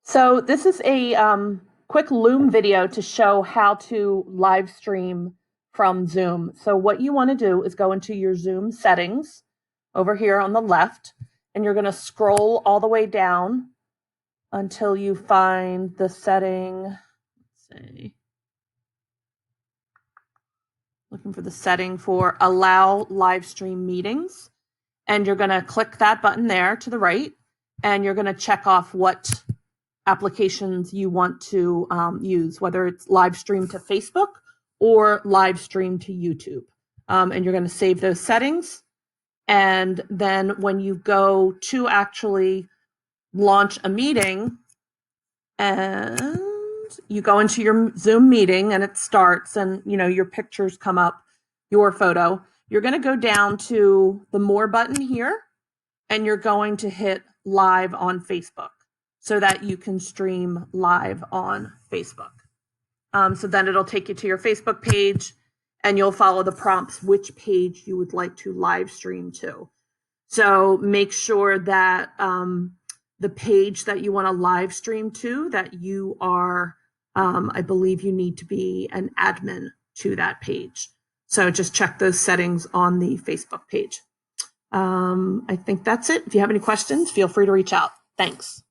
So this is a quick Loom video to show how to live stream from Zoom. So what you want to do is go into your Zoom settings over here on the left, and you're going to scroll all the way down until you find the setting. Let's see. Looking for the setting for allow live stream meetings. And you're going to click that button there to the right, and you're going to check off what applications you want to use, whether it's live stream to Facebook or live stream to YouTube. And you're going to save those settings. And then when you go to actually launch a meeting and you go into your Zoom meeting and it starts and your pictures come up, your photo, you're going to go down to the more button here and you're going to hit live on Facebook so that you can stream live on Facebook. So then it'll take you to your Facebook page and you'll follow the prompts which page you would like to live stream to. So make sure that the page that you want to live stream to, that you are, I believe you need to be an admin to that page. So just check those settings on the Facebook page. I think that's it. If you have any questions, feel free to reach out. Thanks.